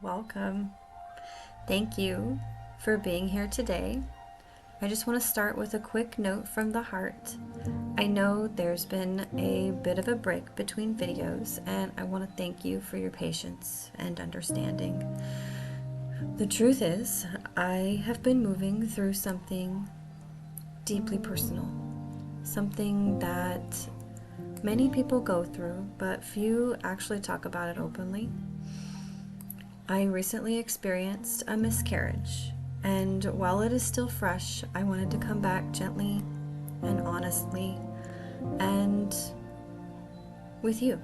Welcome. Thank you for being here today. I just want to start with a quick note from the heart. I know there's been a bit of a break between videos, and I want to thank you for your patience and understanding. The truth is, I have been moving through something deeply personal, something that many people go through, but few actually talk about it openly. I recently experienced a miscarriage, and while it is still fresh, I wanted to come back gently and honestly and with you.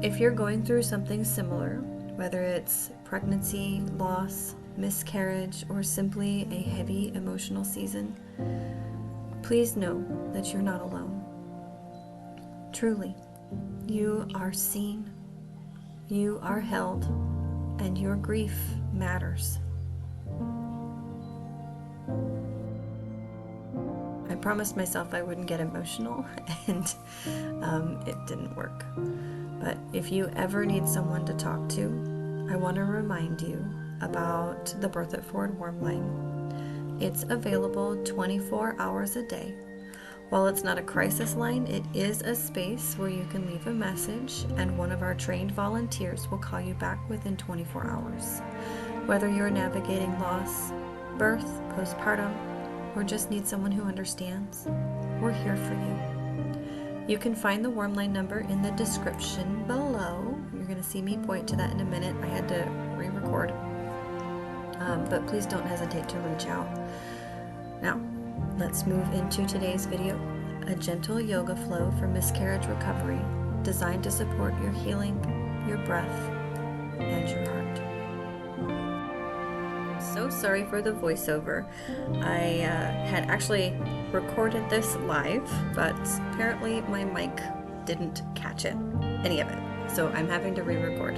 If you're going through something similar, whether it's pregnancy, loss, miscarriage, or simply a heavy emotional season, please know that you're not alone. Truly, you are seen, you are held, and your grief matters. I promised myself I wouldn't get emotional, and it didn't work. But if you ever need someone to talk to, I want to remind you about the Birth It Forward Warmline. It's available 24 hours a day. While it's not a crisis line, it is a space where you can leave a message and one of our trained volunteers will call you back within 24 hours. Whether you're navigating loss, birth, postpartum, or just need someone who understands, we're here for you. You can find the Warmline number in the description below. You're going to see me point to that in a minute. I had to re-record, but please don't hesitate to reach out. Now, let's move into today's video, a gentle yoga flow for miscarriage recovery designed to support your healing, your breath, and your heart. So sorry for the voiceover. I had actually recorded this live, but apparently my mic didn't catch any of it, so I'm having to re-record.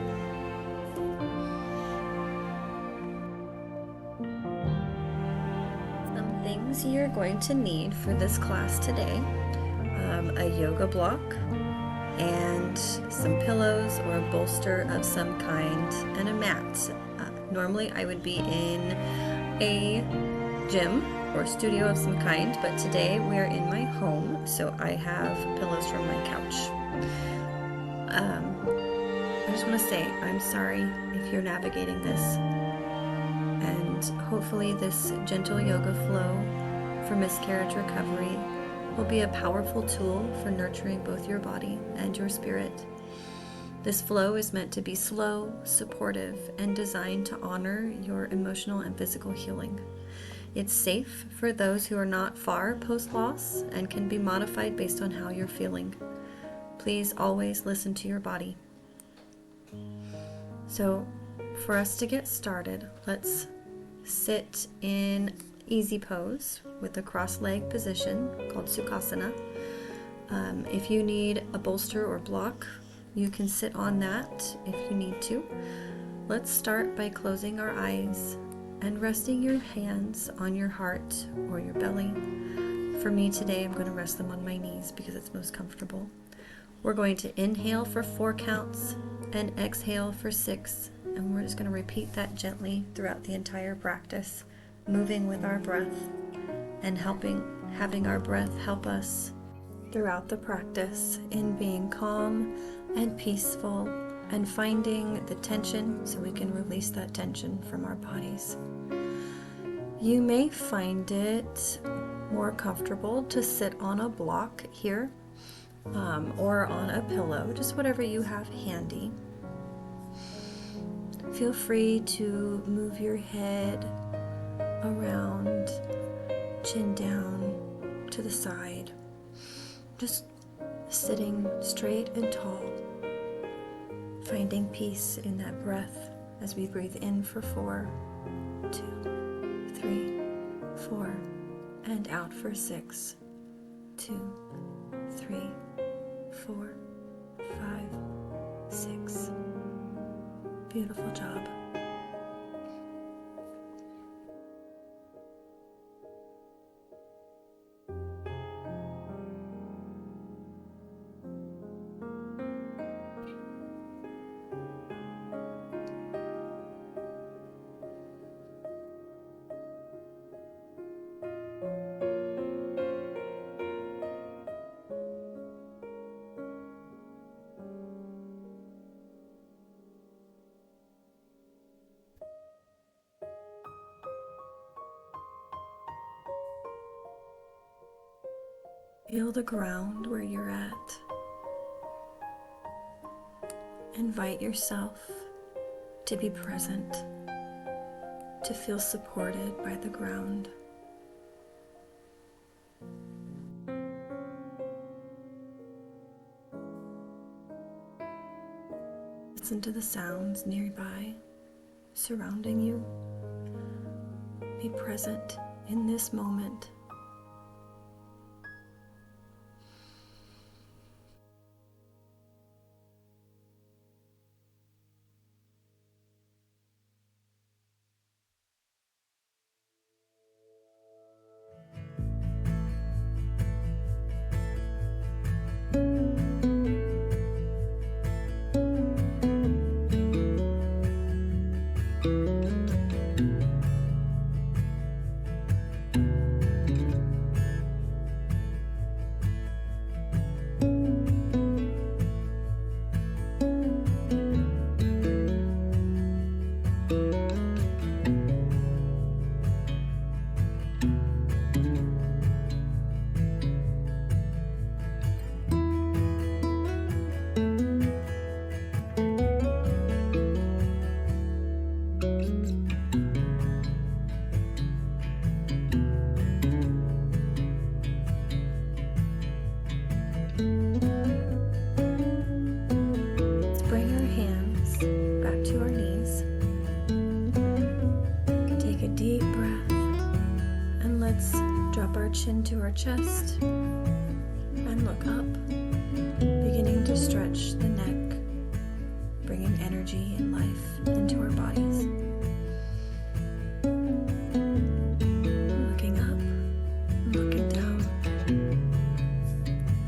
Some things you're going to need for this class today: a yoga block and some pillows or a bolster of some kind and a mat. Normally I would be in a gym or studio of some kind, but today we're in my home, so I have pillows from my couch. I just want to say I'm sorry if you're navigating this, and hopefully this gentle yoga flow for miscarriage recovery will be a powerful tool for nurturing both your body and your spirit. This flow is meant to be slow, supportive, and designed to honor your emotional and physical healing. It's safe for those who are not far post-loss and can be modified based on how you're feeling. Please always listen to your body. So, for us to get started, let's sit in easy pose with a cross-leg position called Sukhasana. If you need a bolster or block, you can sit on that if you need to. Let's start by closing our eyes and resting your hands on your heart or your belly. For me today, I'm going to rest them on my knees because it's most comfortable. We're going to inhale for 4 counts and exhale for 6, and we're just going to repeat that gently throughout the entire practice, moving with our breath and having our breath help us throughout the practice in being calm and peaceful and finding the tension so we can release that tension from our bodies. You may find it more comfortable to sit on a block here or on a pillow, just whatever you have handy. Feel free to move your head around, chin down to the side, just sitting straight and tall, finding peace in that breath as we breathe in for 4, 2, 3, 4, and out for 6, 2, 3, 4, 5, 6. Beautiful job. Feel the ground where you're at. Invite yourself to be present, to feel supported by the ground. Listen to the sounds nearby, surrounding you. Be present in this moment. Chin to our chest and look up, beginning to stretch the neck, bringing energy and life into our bodies. Looking up and looking down,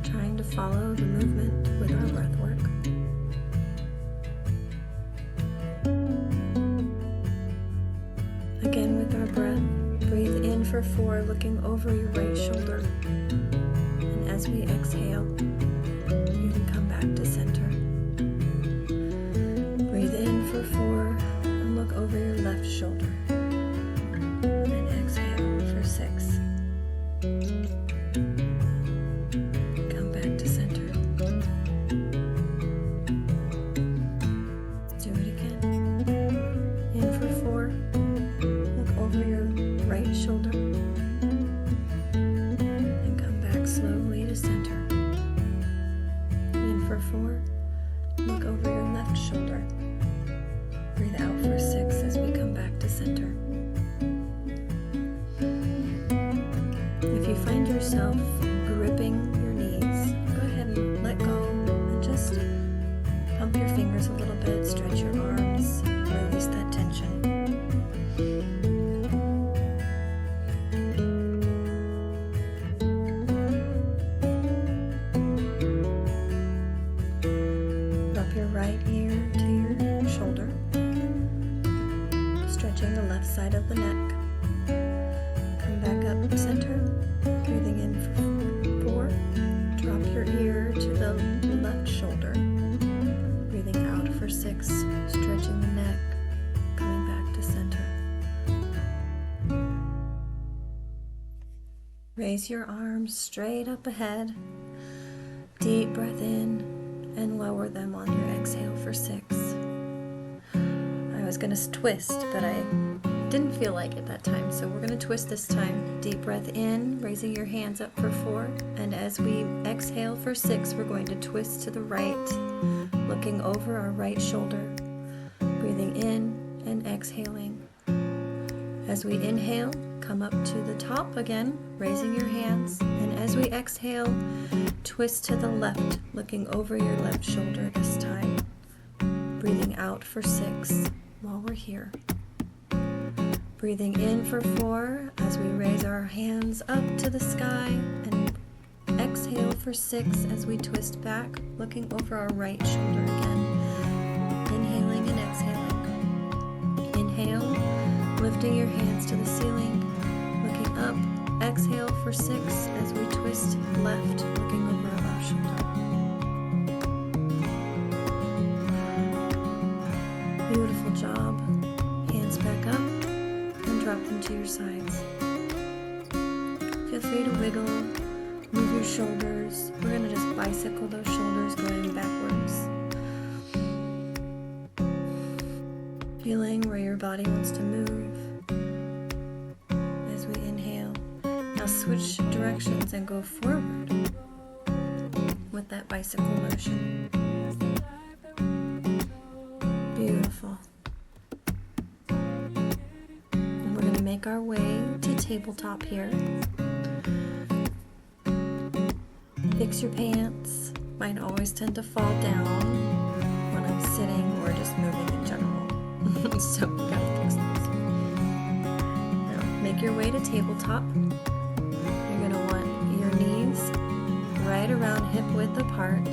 trying to follow the movement with our breath work. Again with our breath. Breathe in for 4, looking over your right shoulder. And as we exhale, you can come back to center. Breathe in for 4 and look over your left shoulder. And exhale for 6. Come back to center. Do it again. In for 4. Look over your right shoulder and come back slowly to center. In for 4, look over your left shoulder. Breathe out for 6 as we come back to center. If you find yourself gripping your knees, go ahead and let go and just pump your fingers a little bit, stretch your arms, release that tension. The left side of the neck. Come back up to center. Breathing in for 4. Drop your ear to the left shoulder. Breathing out for 6. Stretching the neck. Coming back to center. Raise your arms straight up ahead. Deep breath in and lower them on your exhale for 6. I was going to twist, but I didn't feel like it that time, so we're going to twist this time. Deep breath in, raising your hands up for 4, and as we exhale for 6, we're going to twist to the right, looking over our right shoulder, breathing in and exhaling. As we inhale, come up to the top again, raising your hands, and as we exhale, twist to the left, looking over your left shoulder this time, breathing out for 6. While we're here. Breathing in for 4 as we raise our hands up to the sky, and exhale for 6 as we twist back, looking over our right shoulder again. Inhaling and exhaling. Inhale, lifting your hands to the ceiling, looking up. Exhale for 6 as we twist left, looking over our left shoulder. Beautiful job. Hands back up and drop them to your sides. Feel free to wiggle, move your your shoulders. We're going to just bicycle those shoulders going backwards. Feeling where your body wants to move as we inhale. Now switch directions and go forward with that bicycle motion. Beautiful. And we're going to make our way to tabletop here. Fix your pants. Mine always tend to fall down when I'm sitting or just moving in general. So we gotta fix this. Now make your way to tabletop. You're gonna want your knees right around hip width apart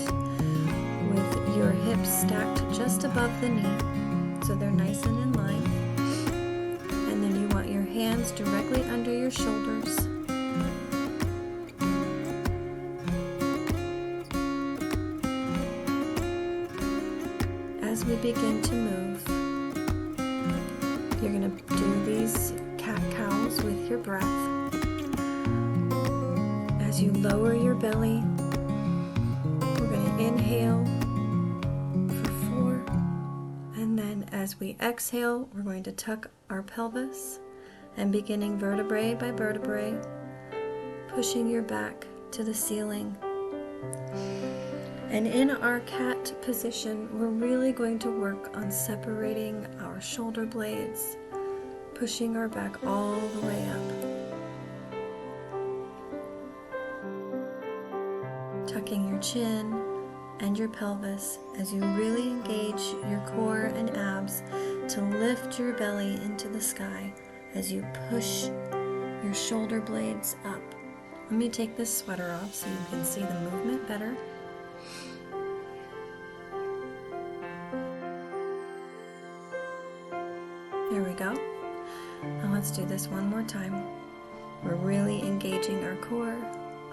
with your hips stacked just above the knee so they're nice and in line. And then you want your hands directly under your shoulders. As we begin to move, you're going to do these cat-cows with your breath. As you lower your belly, we're going to inhale for 4. And then as we exhale, we're going to tuck our pelvis and beginning vertebrae by vertebrae, pushing your back to the ceiling. And in our cat position, we're really going to work on separating our shoulder blades, pushing our back all the way up. Tucking your chin and your pelvis as you really engage your core and abs to lift your belly into the sky as you push your shoulder blades up. Let me take this sweater off so you can see the movement better. There we go. Now let's do this one more time. We're really engaging our core,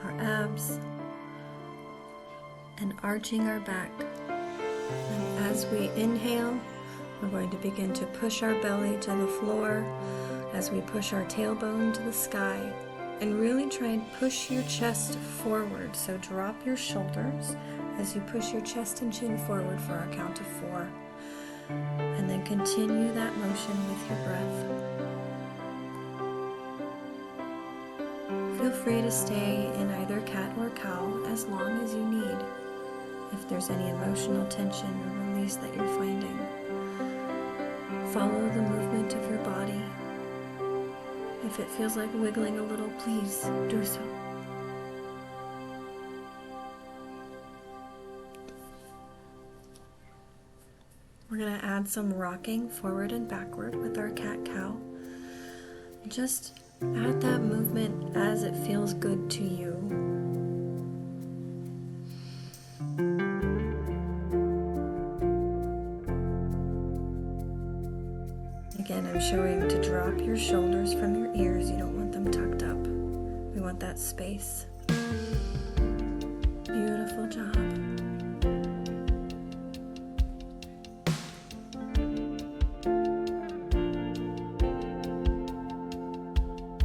our abs, and arching our back. And as we inhale, we're going to begin to push our belly to the floor as we push our tailbone to the sky. And really try and push your chest forward. So drop your shoulders as you push your chest and chin forward for our count of 4. And then continue that motion with your breath. Feel free to stay in either cat or cow as long as you need. If there's any emotional tension or release that you're finding, follow the movement of your body. If it feels like wiggling a little, please do so. We're going to add some rocking forward and backward with our cat-cow. Just add that movement as it feels good to you. Again, I'm showing to drop your shoulders from your ears. You don't want them tucked up. We want that space. Beautiful job.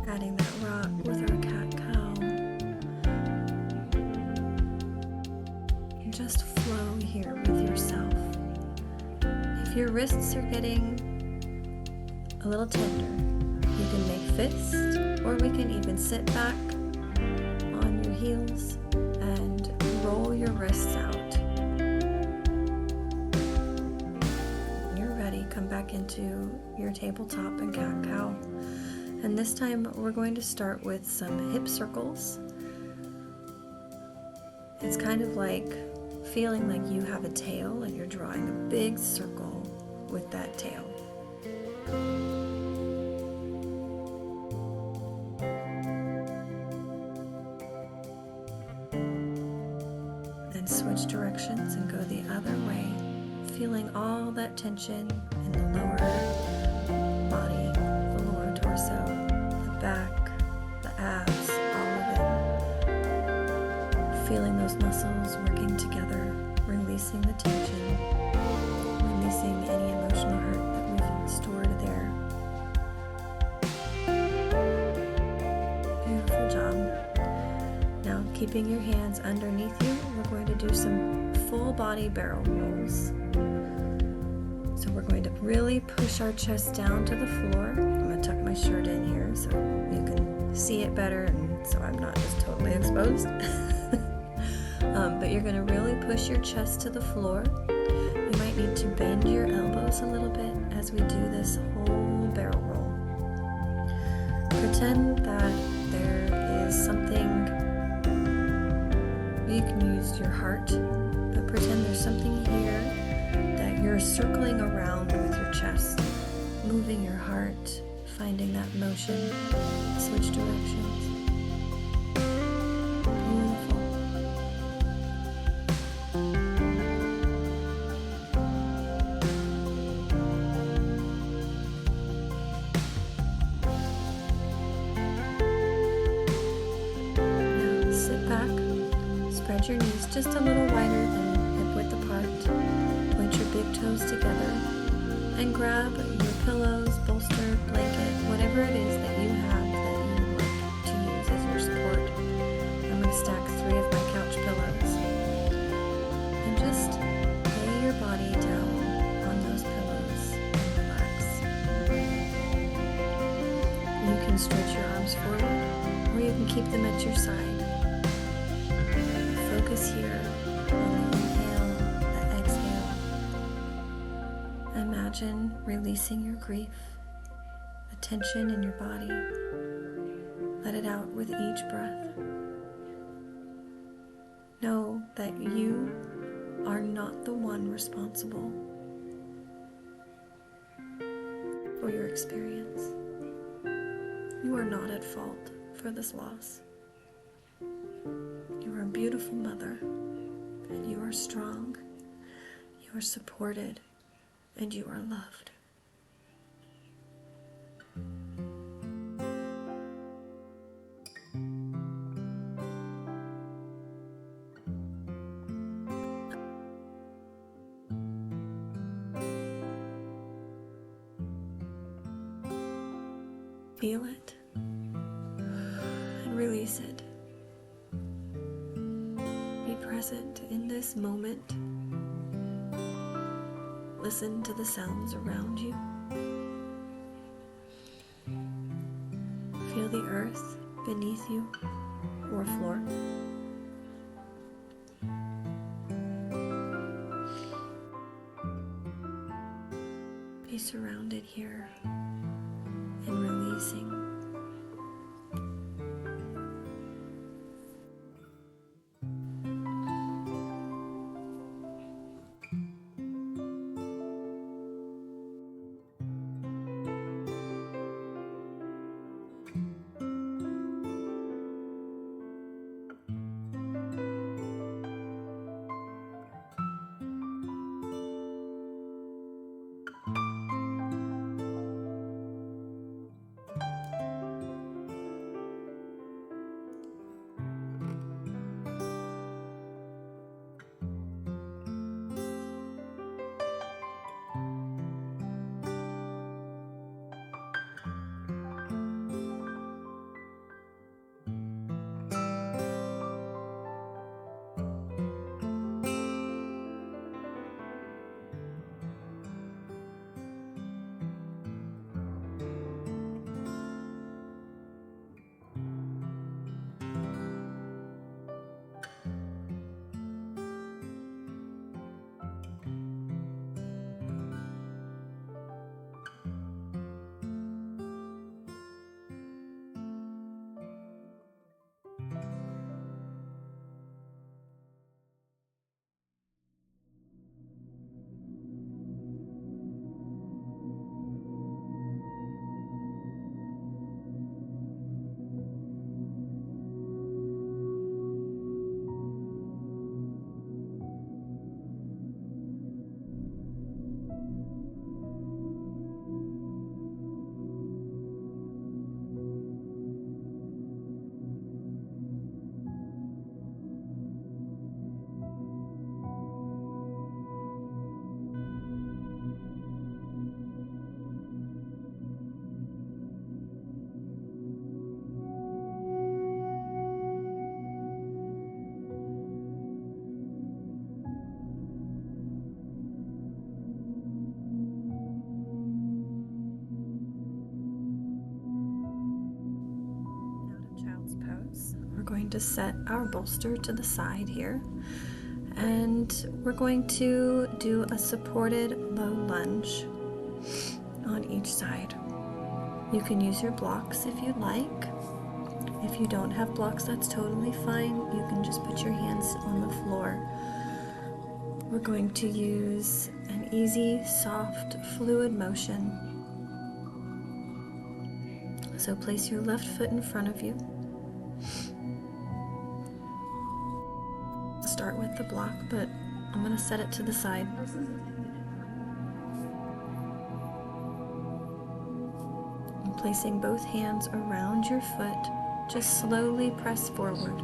Adding that rock with our cat-cow. And just flow here with yourself. If your wrists are getting a little tender, you can make fists, or we can even sit back on your heels and roll your wrists out. When you're ready, come back into your tabletop and cat-cow. And this time we're going to start with some hip circles. It's kind of like feeling like you have a tail and you're drawing a big circle with that tail. Then switch directions and go the other way, feeling all that tension in the lower body, the lower torso, the back, the abs, all of it. Feeling those muscles working together, releasing the tension, releasing any emotional hurt that we've stored there. Beautiful job. Now keeping your hands underneath you, we're going to do some full body barrel rolls. So we're going to really push our chest down to the floor. I'm going to tuck my shirt in here so you can see it better and so I'm not just totally exposed. But you're going to really push your chest to the floor. You might need to bend your elbows a little bit as we do this whole barrel roll. Pretend that there is something, you can use your heart, but pretend there's something here that you're circling around with your chest, moving your heart, finding that motion, switch directions. Spread your knees just a little wider than hip width apart. Point your big toes together and grab your pillows, bolster, blanket, whatever it is that you have that you would like to use as your support. I'm going to stack 3 of my couch pillows and just lay your body down on those pillows and relax. You can stretch your arms forward or you can keep them at your side. Focus here on the inhale, the exhale. Imagine releasing your grief, the tension in your body. Let it out with each breath. Know that you are not the one responsible for your experience. You are not at fault for this loss. You are a beautiful mother, and you are strong, you are supported, and you are loved. Feel it and release it. Present in this moment. Listen to the sounds around you. Feel the earth beneath you or floor. Be surrounded here and releasing. we're going to set our bolster to the side here, and we're going to do a supported low lunge on each side. You can use your blocks if you'd like. If you don't have blocks, that's totally fine. You can just put your hands on the floor. We're going to use an easy, soft, fluid motion. So place your left foot in front of you. Start with the block, but I'm going to set it to the side. And placing both hands around your foot, just slowly press forward.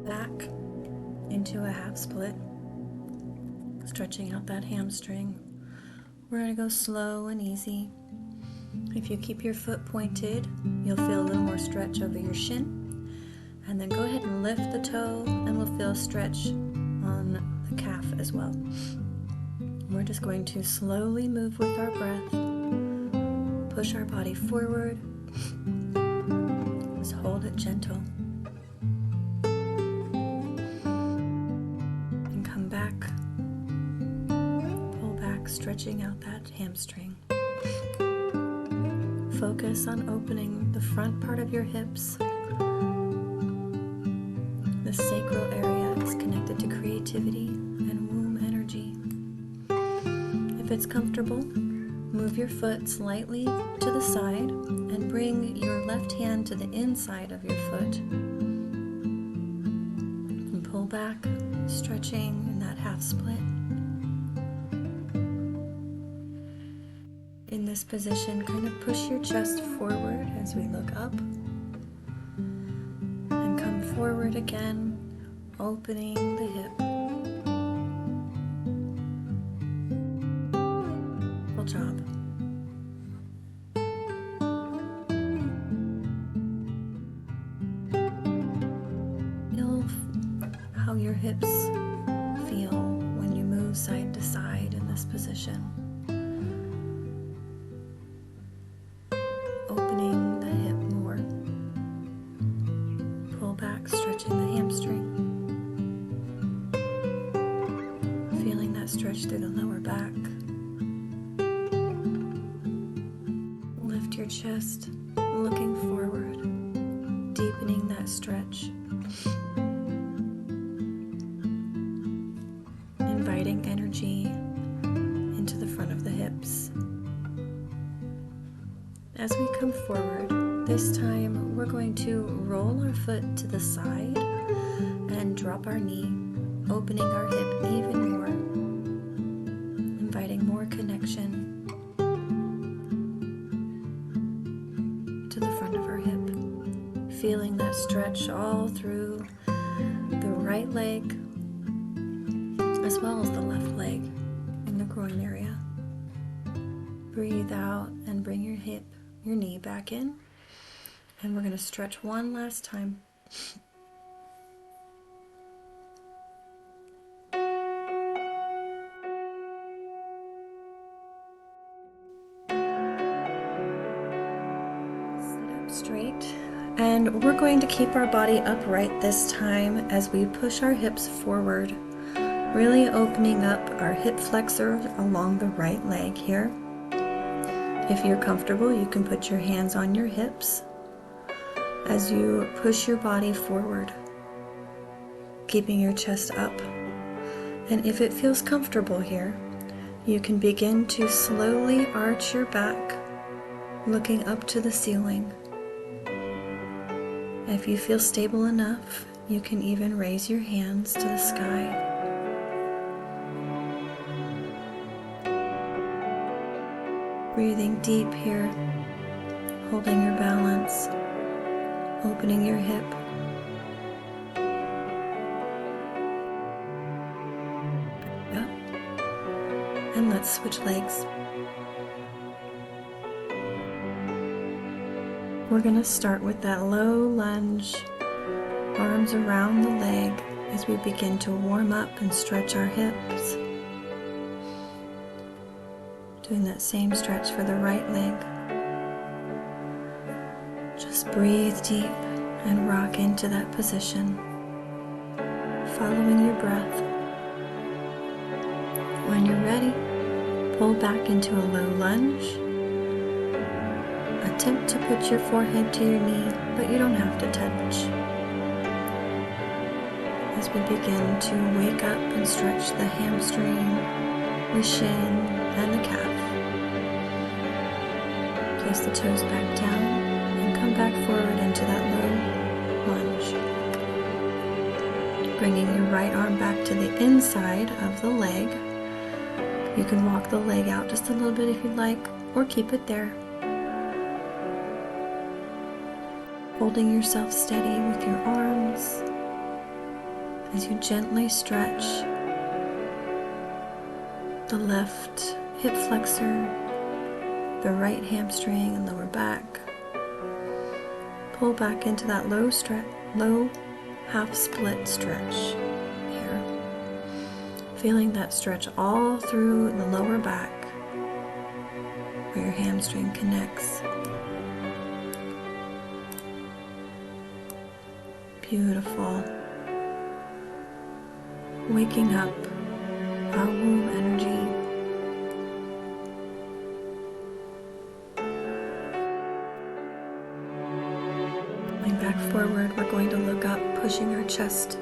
Back into a half split, stretching out that hamstring. We're going to go slow and easy. If you keep your foot pointed, you'll feel a little more stretch over your shin. And then go ahead and lift the toe, and we'll feel a stretch on the calf as well. We're just going to slowly move with our breath, push our body forward, just hold it gentle. And come back, pull back, stretching out that hamstring. Focus on opening the front part of your hips. The sacral area is connected to creativity and womb energy. If it's comfortable, move your foot slightly to the side and bring your left hand to the inside of your foot. And pull back, stretching in that half split. In this position, kind of push your chest forward as we look up. And come forward again, opening the hip. Good job. Feel how your hips feel when you move side to side in this position. Opening the hip more. Pull back, stretching the hamstring. Feeling that stretch through the lower back. Lift your chest, looking forward, deepening that stretch. Inviting energy into the front of the hips. As we come forward, this time we're going to roll our foot to the side and drop our knee, opening our hip even more, inviting more connection to the front of our hip, feeling that stretch all through the right leg as well as the left leg in the groin area. Breathe out and bring your knee back in, and we're going to stretch one last time. Sit up straight, and we're going to keep our body upright this time as we push our hips forward, really opening up our hip flexor along the right leg here. If you're comfortable, you can put your hands on your hips as you push your body forward, keeping your chest up. And if it feels comfortable here, you can begin to slowly arch your back, looking up to the ceiling. If you feel stable enough, you can even raise your hands to the sky. Breathing deep here, holding your balance, opening your hip. Up. And let's switch legs. We're going to start with that low lunge, arms around the leg as we begin to warm up and stretch our hips. Doing that same stretch for the right leg. Just breathe deep and rock into that position, following your breath. When you're ready, pull back into a low lunge. Attempt to put your forehead to your knee, but you don't have to touch. As we begin to wake up and stretch the hamstring, the shin, and the calf. Place the toes back down and come back forward into that low lunge. Bringing your right arm back to the inside of the leg. You can walk the leg out just a little bit if you'd like, or keep it there. Holding yourself steady with your arms as you gently stretch the left hip flexor, the right hamstring and lower back. Pull back into that low half split stretch here. Feeling that stretch all through the lower back where your hamstring connects. Beautiful. Waking up our womb energy. Going back forward, we're going to look up, pushing our chest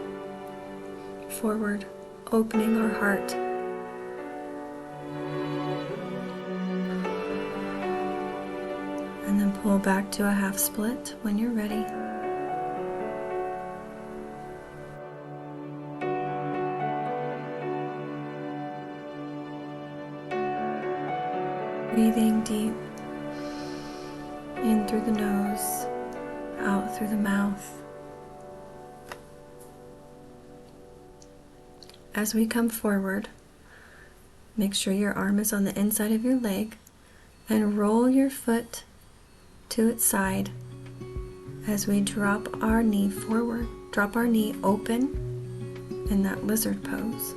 forward, opening our heart. And then pull back to a half split when you're ready. Breathing deep in through the nose, out through the mouth. As we come forward, make sure your arm is on the inside of your leg and roll your foot to its side as we drop our knee forward. Drop our knee open in that lizard pose.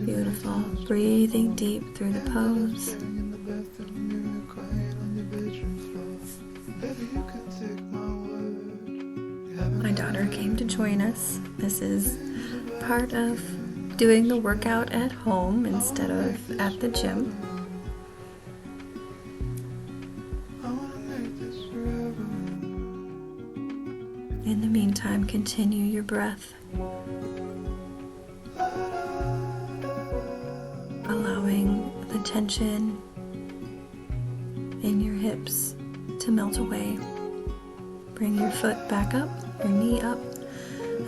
Beautiful. Breathing deep through the pose. My daughter came to join us. This is part of doing the workout at home instead of at the gym. In the meantime, continue your breath. Allowing the tension in your hips to melt away. Bring your foot back up, your knee up,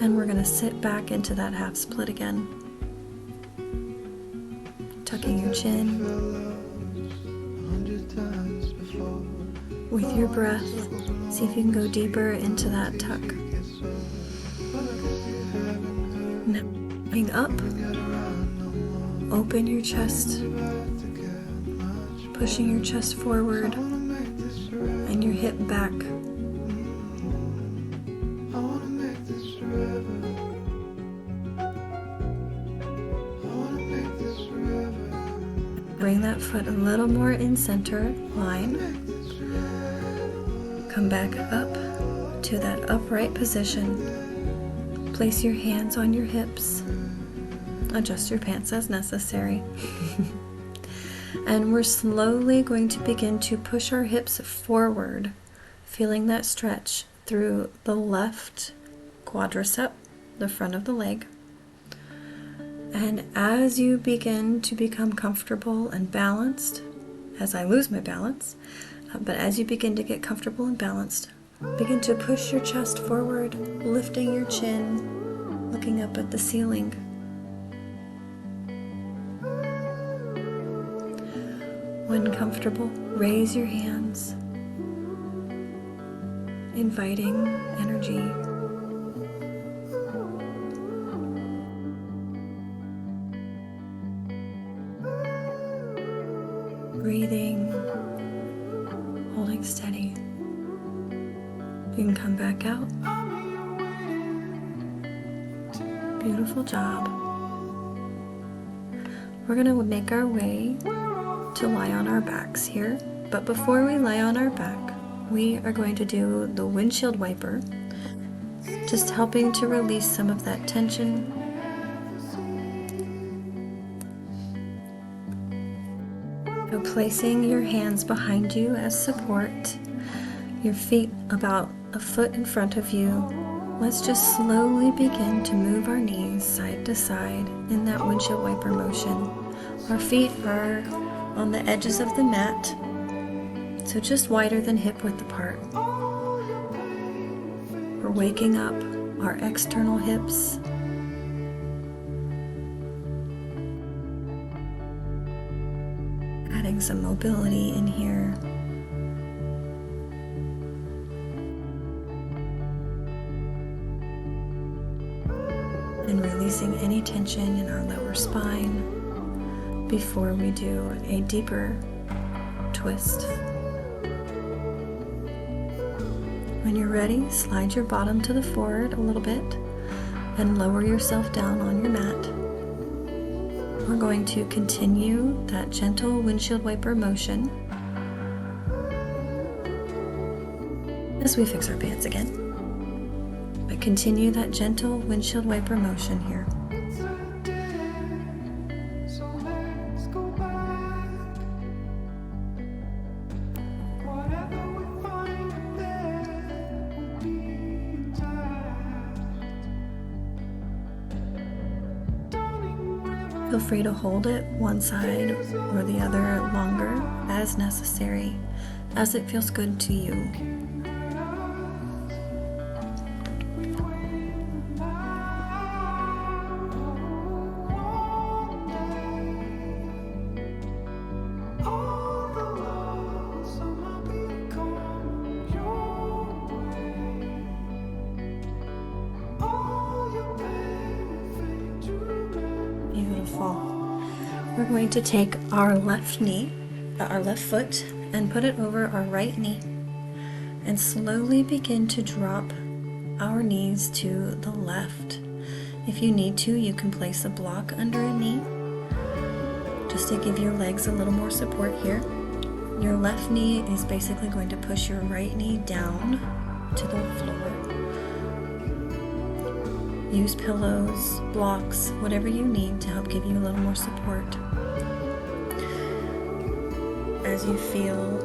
and we're going to sit back into that half split again. Tucking your chin. With your breath, see if you can go deeper into that tuck. Now, coming up. Open your chest, pushing your chest forward and your hip back. Bring that foot a little more in center line. Come back up to that upright position. Place your hands on your hips. Adjust your pants as necessary. And we're slowly going to begin to push our hips forward, feeling that stretch through the left quadricep, the front of the leg. And as you begin to become comfortable and balanced, as I lose my balance, but as you begin to get comfortable and balanced, begin to push your chest forward, lifting your chin, looking up at the ceiling. When comfortable, raise your hands, inviting energy. Breathing, holding steady. You can come back out. Beautiful job. We're going to make our way to lie on our backs here. But before we lie on our back, we are going to do the windshield wiper, just helping to release some of that tension. So placing your hands behind you as support, your feet about a foot in front of you. Let's just slowly begin to move our knees side to side in that windshield wiper motion. Our feet are on the edges of the mat, so just wider than hip width apart. We're waking up our external hips. Adding some mobility in here. And releasing any tension in our lower spine before we do a deeper twist. When you're ready, slide your bottom to the forward a little bit and lower yourself down on your mat. We're going to continue that gentle windshield wiper motion as we fix our pants again. But continue that gentle windshield wiper motion here. Feel free to hold it one side or the other longer as necessary, as it feels good to you. We're going to take our left foot, and put it over our right knee, and slowly begin to drop our knees to the left. If you need to, you can place a block under a knee, just to give your legs a little more support here. Your left knee is basically going to push your right knee down to the floor. Use pillows, blocks, whatever you need to help give you a little more support. As you feel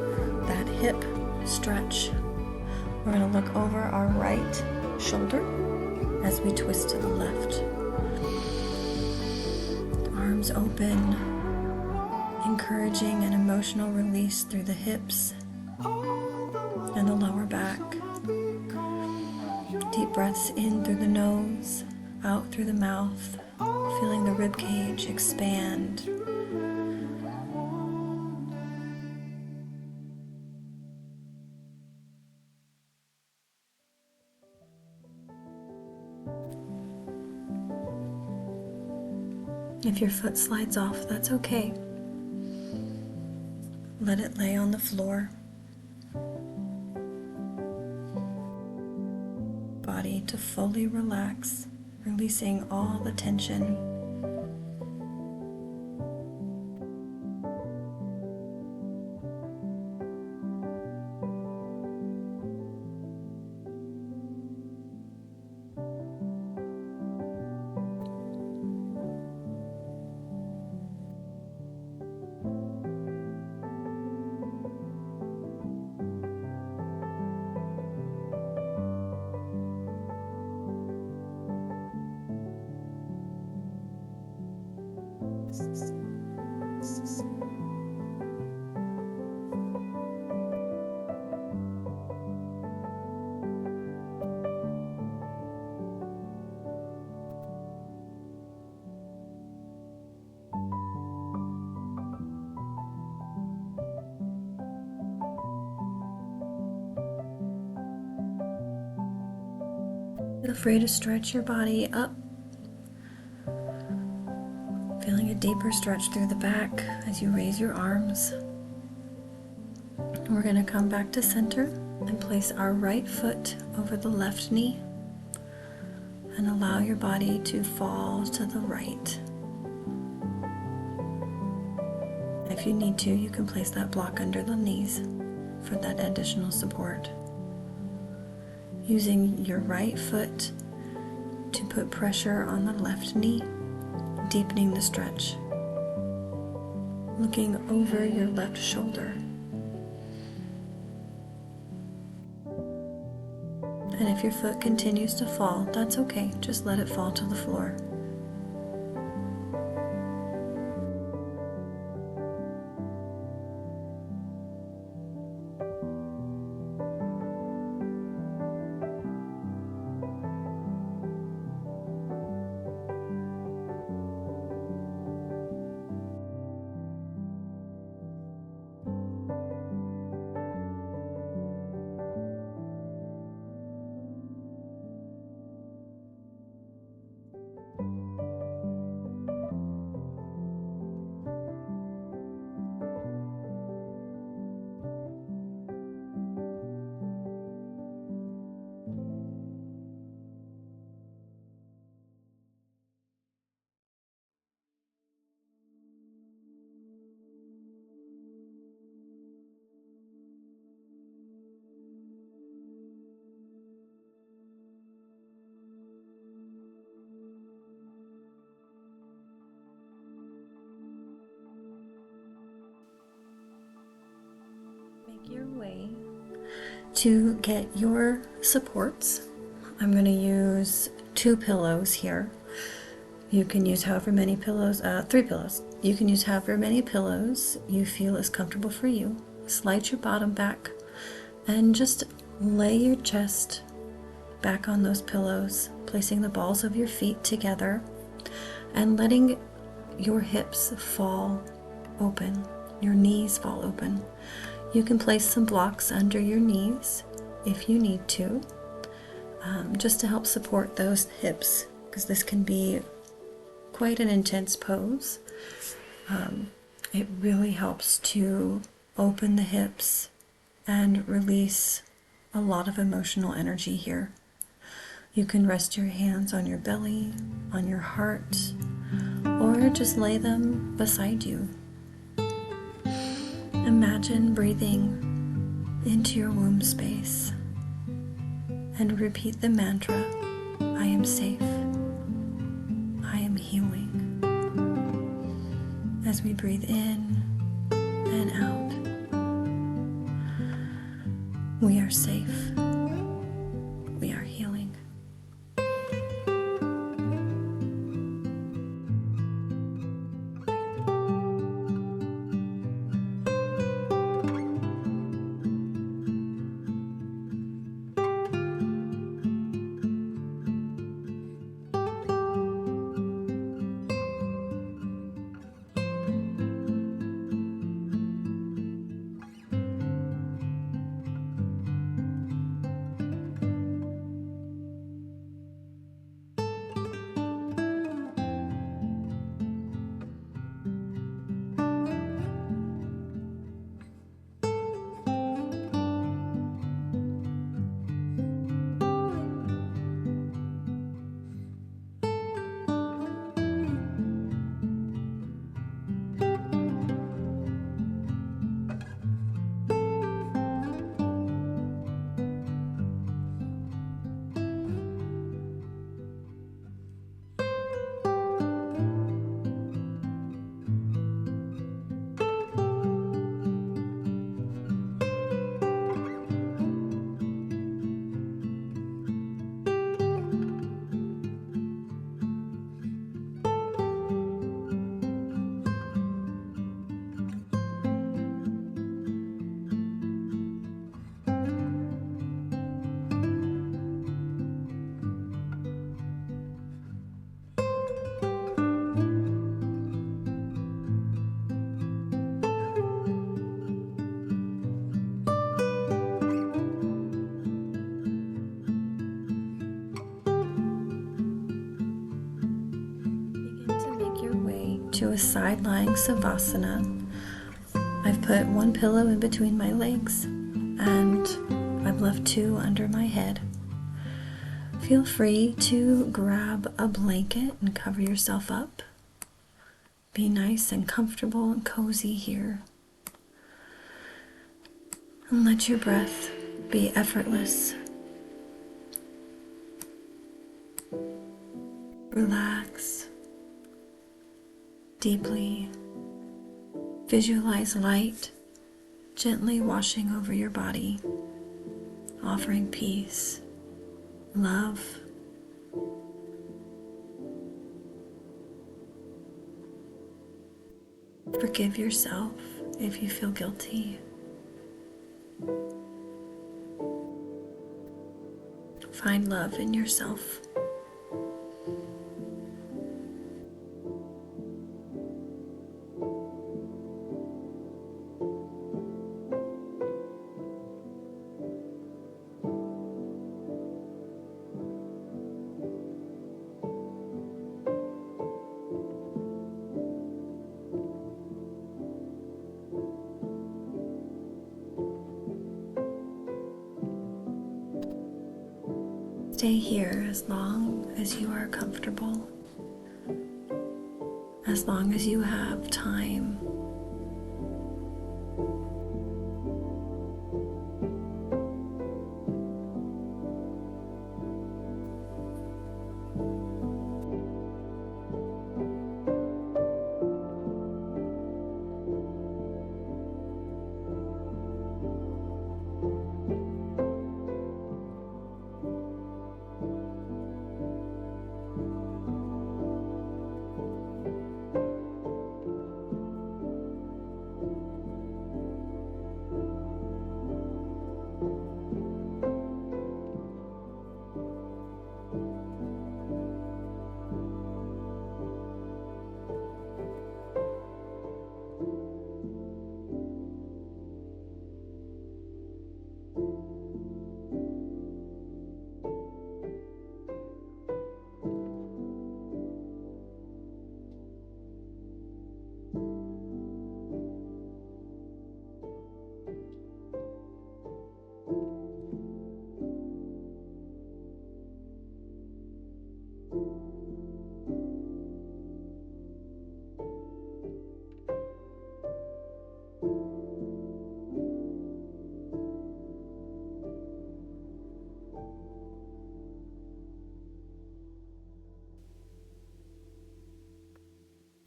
that hip stretch, we're going to look over our right shoulder as we twist to the left. Arms open, encouraging an emotional release through the hips and the lower back. Deep breaths in through the nose, out through the mouth, feeling the rib cage expand. If your foot slides off, that's okay. Let it lay on the floor. Body to fully relax, releasing all the tension. Feel free to stretch your body up, feeling a deeper stretch through the back as you raise your arms. We're going to come back to center And place our right foot over the left knee and allow your body to fall to the right. If you need to, you can place that block under the knees for that additional support. Using your right foot to put pressure on the left knee, deepening the stretch. Looking over your left shoulder. And if your foot continues to fall, that's okay. Just let it fall to the floor. Make your way to get your supports. I'm going to use 2 pillows here. You can use however many pillows, 3 pillows. You can use however many pillows you feel is comfortable for you. Slide your bottom back and just lay your chest back on those pillows, placing the balls of your feet together and letting your hips fall open, your knees fall open. You can place some blocks under your knees if you need to, just to help support those hips, because this can be quite an intense pose. It really helps to open the hips and release a lot of emotional energy here. You can rest your hands on your belly, on your heart, or just lay them beside you. Imagine breathing into your womb space and repeat the mantra, I am safe, I am healing. As we breathe in and out, we are safe, we are healing. To a side-lying savasana. I've put 1 pillow in between my legs and I I've left 2 under my head. Feel free to grab a blanket and cover yourself up. Be nice and comfortable and cozy here. And let your breath be effortless. Relax deeply. Visualize light gently washing over your body, offering peace, love. Forgive yourself if you feel guilty. Find love in yourself. Stay here as long as you are comfortable, as long as you have time.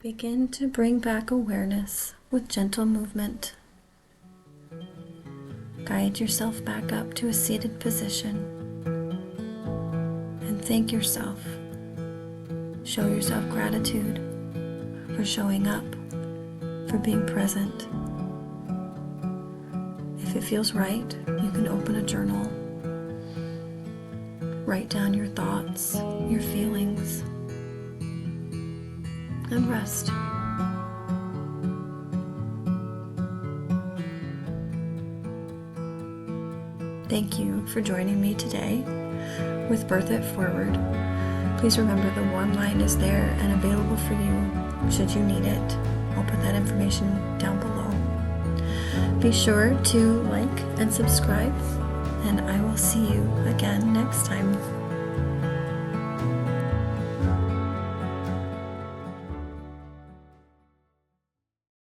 Begin to bring back awareness with gentle movement. Guide yourself back up to a seated position and thank yourself. Show yourself gratitude for showing up, for being present. If it feels right, you can open a journal. Write down your thoughts, your feelings, and rest. Thank you for joining me today with Birth It Forward. Please remember the Warmline is there and available for you should you need it. I'll put that information down below. Be sure to like and subscribe, and I will see you again next time.